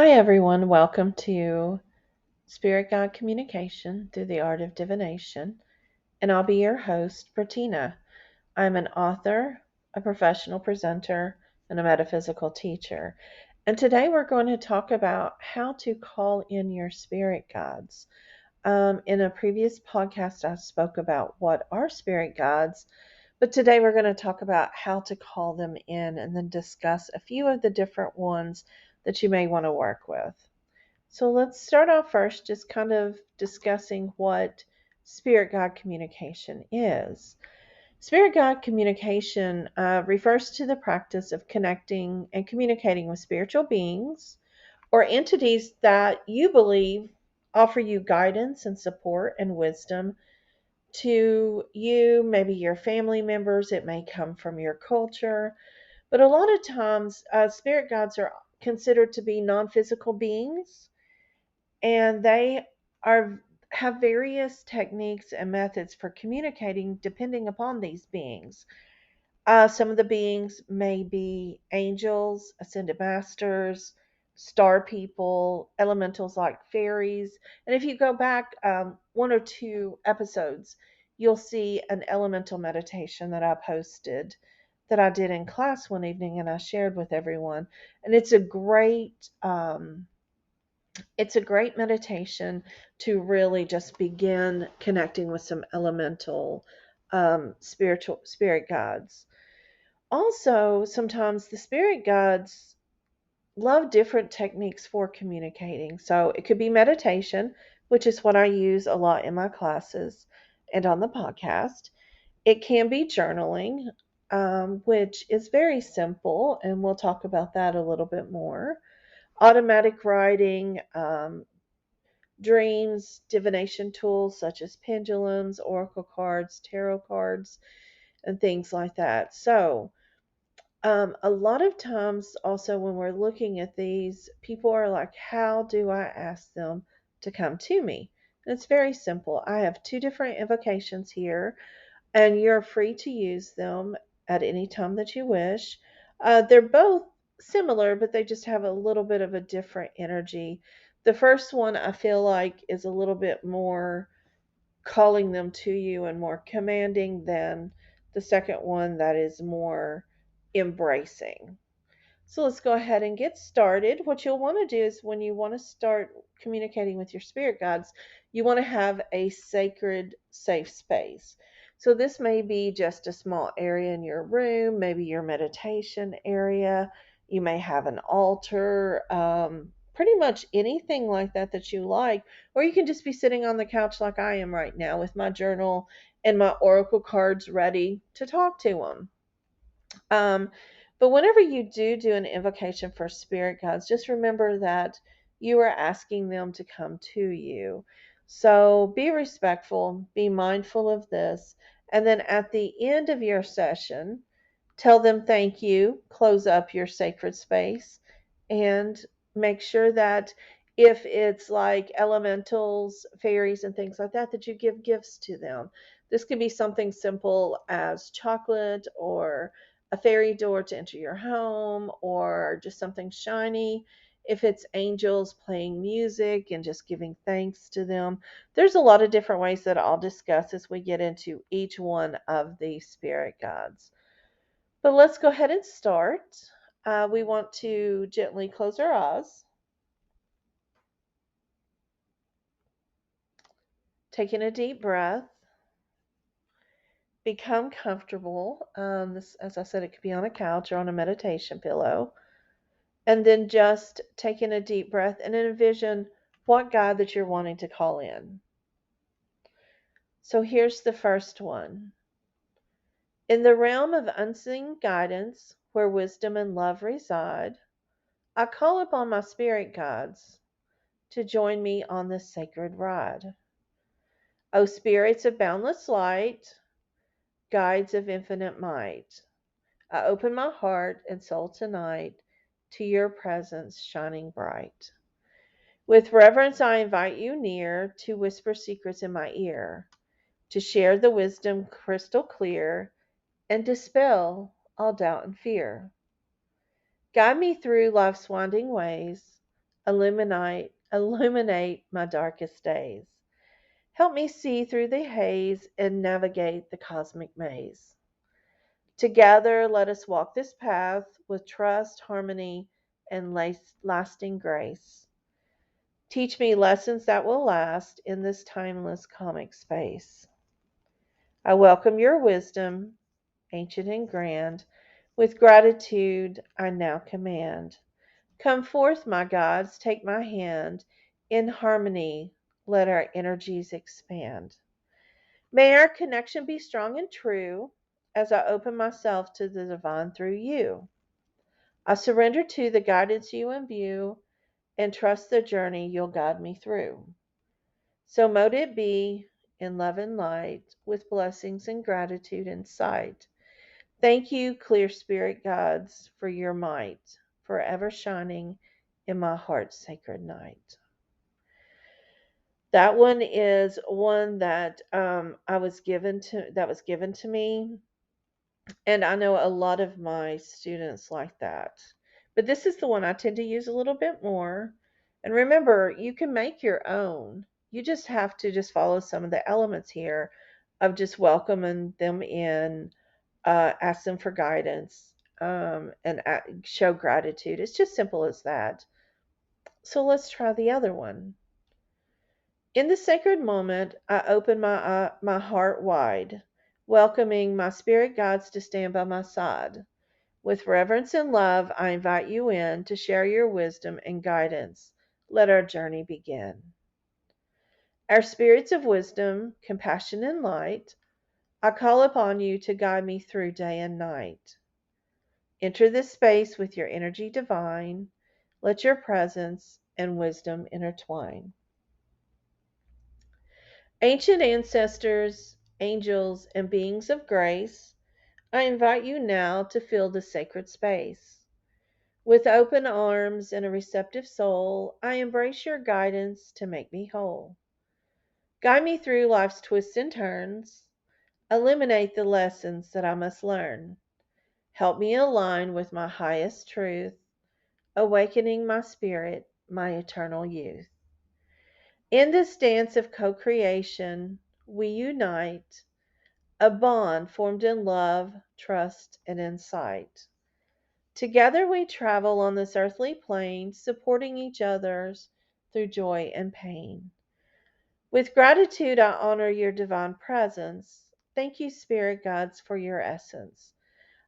Hi, everyone. Welcome to Spirit Guide Communication through the Art of Divination. And I'll be your host, Bertena. I'm an author, a professional presenter, and a metaphysical teacher. And today we're going to talk about how to call in your spirit guides. In a previous podcast, I spoke about what are spirit guides, but today we're going to talk about how to call them in and then discuss a few of the different ones that you may want to work with. So let's start off first just kind of discussing what spirit guide communication is. Spirit guide communication refers to the practice of connecting and communicating with spiritual beings or entities that you believe offer you guidance and support and wisdom to you, maybe your family members. It may come from your culture. But a lot of times, spirit guides are considered to be non physical beings, and they are have various techniques and methods for communicating depending upon these beings. Some of the beings may be angels, ascended masters, star people, elementals like fairies. And if you go back one or two episodes, you'll see an elemental meditation that I posted that I did in class one evening and I shared with everyone. And it's a great meditation to really just begin connecting with some elemental spiritual spirit guides. Also, sometimes the spirit guides love different techniques for communicating. So it could be meditation, which is what I use a lot in my classes and on the podcast. It can be journaling, which is very simple, and we'll talk about that a little bit more. Automatic writing, dreams, divination tools such as pendulums, oracle cards, tarot cards, and things like that. So, a lot of times, also, when we're looking at these, people are like, how do I ask them to come to me? And it's very simple. I have two different invocations here, and you're free to use them at any time that you wish. They're both similar, but they just have a little bit of a different energy. The first one I feel like is a little bit more calling them to you and more commanding than the second one that is more embracing. So let's go ahead and get started. What you'll want to do is when you want to start communicating with your spirit guides, you want to have a sacred, safe space. So this may be just a small area in your room, maybe your meditation area. You may have an altar, pretty much anything like that that you like. Or you can just be sitting on the couch like I am right now with my journal and my oracle cards ready to talk to them. Um, but whenever you do an invocation for spirit guides, just remember that you are asking them to come to you. So be respectful, be mindful of this, and then at the end of your session, tell them thank you, close up your sacred space, and make sure that if it's like elementals, fairies, and things like that, that you give gifts to them. This could be something simple as chocolate or a fairy door to enter your home or just something shiny. If it's angels playing music and just giving thanks to them, there's a lot of different ways that I'll discuss as we get into each one of the spirit guides. But let's go ahead and start. We want to gently close our eyes, taking a deep breath, become comfortable. This, as I said, it could be on a couch or on a meditation pillow. And then just taking a deep breath and envision what guide that you're wanting to call in. So here's the first one. In the realm of unseen guidance, where wisdom and love reside, I call upon my spirit guides to join me on this sacred ride. O spirits of boundless light, guides of infinite might, I open my heart and soul tonight to your presence shining bright. With reverence I invite you near to whisper secrets in my ear, to share the wisdom crystal clear and dispel all doubt and fear. Guide me through life's winding ways, illuminate my darkest days. Help me see through the haze and navigate the cosmic maze. Together, let us walk this path with trust, harmony, and lasting grace. Teach me lessons that will last in this timeless comic space. I welcome your wisdom, ancient and grand. With gratitude, I now command. Come forth, my gods, take my hand. In harmony, let our energies expand. May our connection be strong and true as I open myself to the divine through you. I surrender to the guidance you imbue and trust the journey you'll guide me through. So mote it be in love and light with blessings and gratitude in sight. Thank you, clear spirit gods, for your might, forever shining in my heart's sacred night. That one is one that was given to me, and I know a lot of my students like that. But this is the one I tend to use a little bit more. And remember, you can make your own. You just have to just follow some of the elements here of just welcoming them in, ask them for guidance, and show gratitude. It's just simple as that. So let's try the other one. In the sacred moment, I open my heart wide, welcoming my spirit guides to stand by my side. With reverence and love, I invite you in to share your wisdom and guidance. Let our journey begin. Our spirits of wisdom, compassion, and light, I call upon you to guide me through day and night. Enter this space with your energy divine. Let your presence and wisdom intertwine. Ancient ancestors, angels, and beings of grace, I invite you now to fill the sacred space. With open arms and a receptive soul, I embrace your guidance to make me whole. Guide me through life's twists and turns. Eliminate the lessons that I must learn. Help me align with my highest truth, awakening my spirit, my eternal youth. In this dance of co-creation, we unite, a bond formed in love, trust, and insight. Together we travel on this earthly plane, supporting each other's through joy and pain. With gratitude, I honor your divine presence. Thank you, Spirit Guides, for your essence.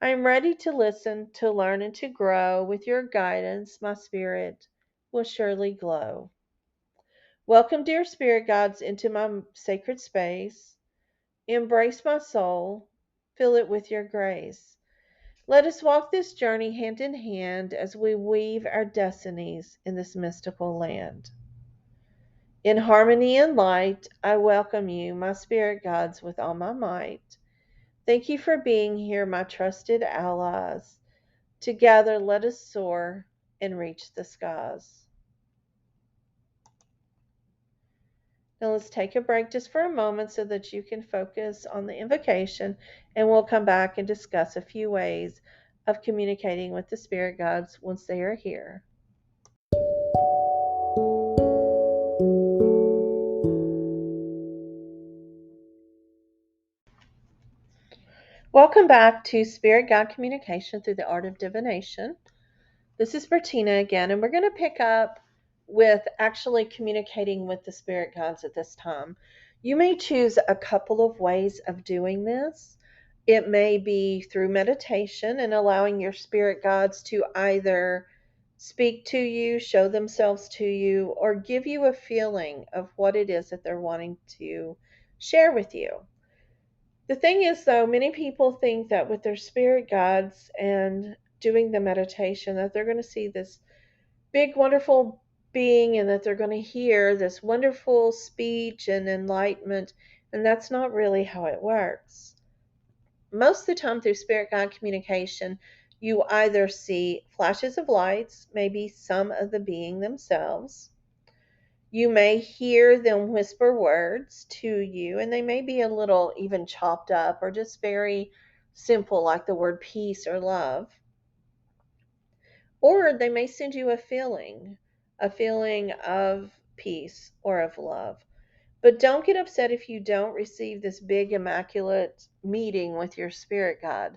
I am ready to listen, to learn, and to grow. With your guidance, my spirit will surely glow. Welcome, dear Spirit Guides, into my sacred space. Embrace my soul, fill it with your grace. Let us walk this journey hand in hand as we weave our destinies in this mystical land. In harmony and light, I welcome you, my spirit guides, with all my might. Thank you for being here, my trusted allies. Together, let us soar and reach the skies. Now let's take a break just for a moment so that you can focus on the invocation, and we'll come back and discuss a few ways of communicating with the spirit guides once they are here. Welcome back to Spirit Guide Communication through the Art of Divination. This is Bertena again, and we're going to pick up with actually communicating with the spirit guides at this time. You may choose a couple of ways of doing this. It may be through meditation and allowing your spirit guides to either speak to you, show themselves to you, or give you a feeling of what it is that they're wanting to share with you. The thing is, though, many people think that with their spirit guides and doing the meditation that they're going to see this big, wonderful being and that they're going to hear this wonderful speech and enlightenment, and that's not really how it works. Most of the time through spirit guide communication, you either see flashes of lights, maybe some of the being themselves. You may hear them whisper words to you, and they may be a little even chopped up or just very simple, like the word peace or love. Or they may send you a feeling a feeling of peace or of love. But don't get upset if you don't receive this big, immaculate meeting with your spirit guide.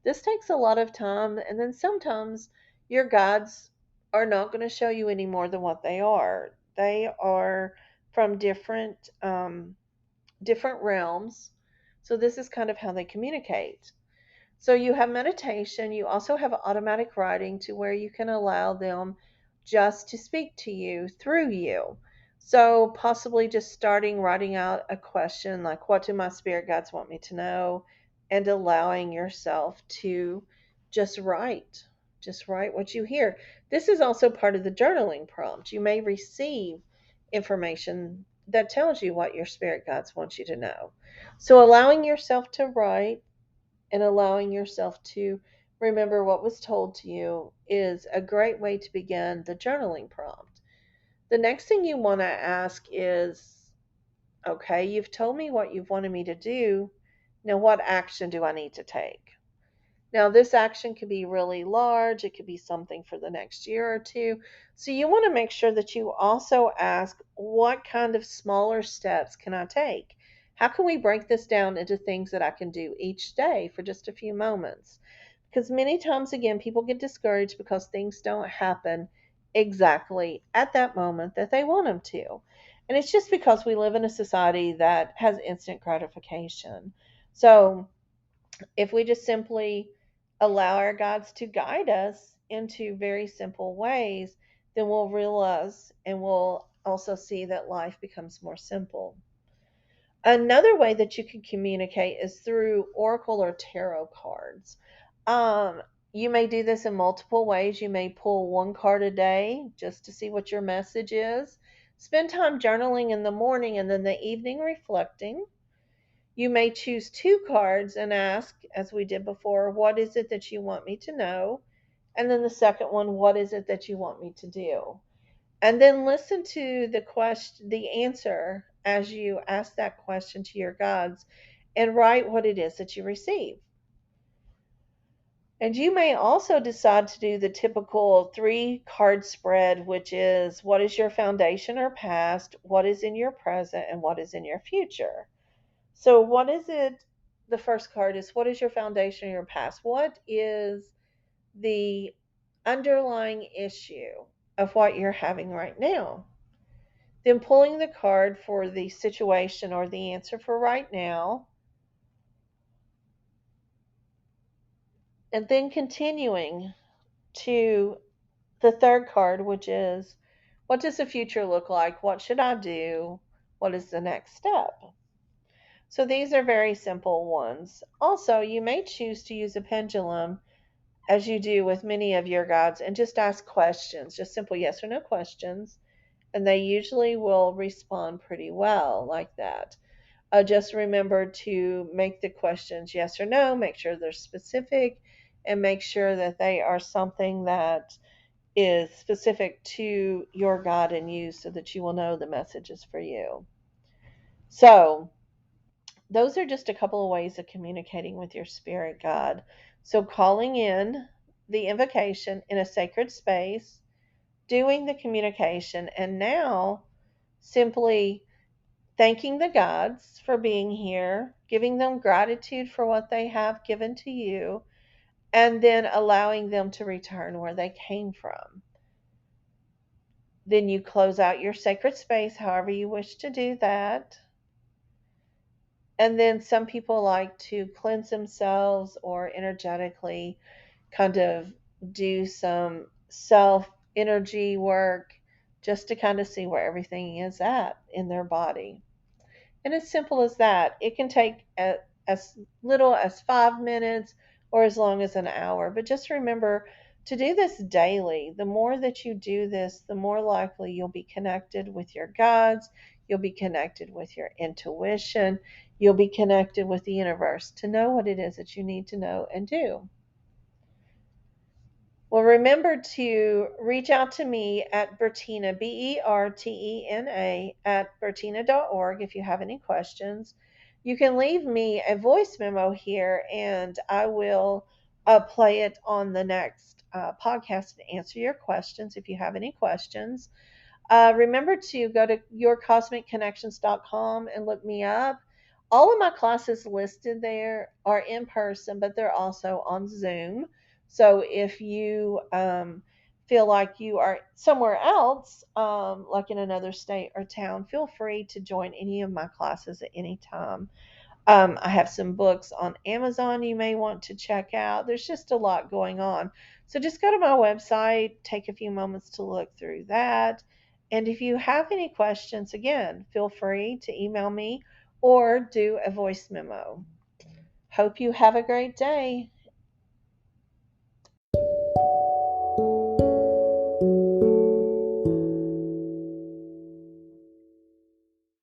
This takes a lot of time, and then sometimes your guides are not going to show you any more than what they are. They are from different realms. So this is kind of how they communicate. So you have meditation, you also have automatic writing to where you can allow them just to speak to you through you. So possibly just starting writing out a question like, what do my spirit guides want me to know? And allowing yourself to just write. Just write what you hear. This is also part of the journaling prompt. You may receive information that tells you what your spirit guides want you to know. So allowing yourself to write and allowing yourself to remember what was told to you is a great way to begin the journaling prompt. The next thing you want to ask is, okay, you've told me what you've wanted me to do. Now, what action do I need to take? Now, this action could be really large, it could be something for the next year or two. So, you want to make sure that you also ask, what kind of smaller steps can I take? How can we break this down into things that I can do each day for just a few moments? Because many times, again, people get discouraged because things don't happen exactly at that moment that they want them to. And it's just because we live in a society that has instant gratification. So, if we just simply allow our guides to guide us into very simple ways, then we'll realize and we'll also see that life becomes more simple. Another way that you can communicate is through oracle or tarot cards. Um, you may do this in multiple ways. You may pull one card a day just to see what your message is. Spend time journaling in the morning and then the evening reflecting. You may choose two cards and ask, as we did before, what is it that you want me to know? And then the second one, what is it that you want me to do? And then listen to the answer as you ask that question to your guides and write what it is that you receive. And you may also decide to do the typical three card spread, which is what is your foundation or past, what is in your present, and what is in your future. So, what is it? The first card is, what is your foundation or your past? What is the underlying issue of what you're having right now? Then pulling the card for the situation or the answer for right now, and then continuing to the third card, which is, what does the future look like? What should I do? What is the next step? So these are very simple ones. Also, you may choose to use a pendulum as you do with many of your guides and just ask questions, just simple yes or no questions, and they usually will respond pretty well like that. Just remember to make the questions yes or no, make sure they're specific, and make sure that they are something that is specific to your guide and you so that you will know the messages for you. So, those are just a couple of ways of communicating with your spirit guide. So, calling in the invocation in a sacred space, doing the communication, and now simply thanking the gods for being here, giving them gratitude for what they have given to you, and then allowing them to return where they came from. Then you close out your sacred space however you wish to do that. And then some people like to cleanse themselves or energetically kind of do some self energy work just to kind of see where everything is at in their body. And as simple as that, it can take as little as 5 minutes or as long as an hour. But just remember to do this daily. The more that you do this, the more likely you'll be connected with your guides, you'll be connected with your intuition, you'll be connected with the universe to know what it is that you need to know and do. Well, remember to reach out to me at Bertena, Bertena, at Bertena.org if you have any questions. You can leave me a voice memo here and I will play it on the next podcast and answer your questions if you have any questions. Remember to go to yourcosmicconnections.com and look me up. All of my classes listed there are in person, but they're also on Zoom. So if you feel like you are somewhere else, like in another state or town, feel free to join any of my classes at any time. I have some books on Amazon you may want to check out. There's just a lot going on. So just go to my website, take a few moments to look through that. And if you have any questions, again, feel free to email me or do a voice memo. Hope you have a great day.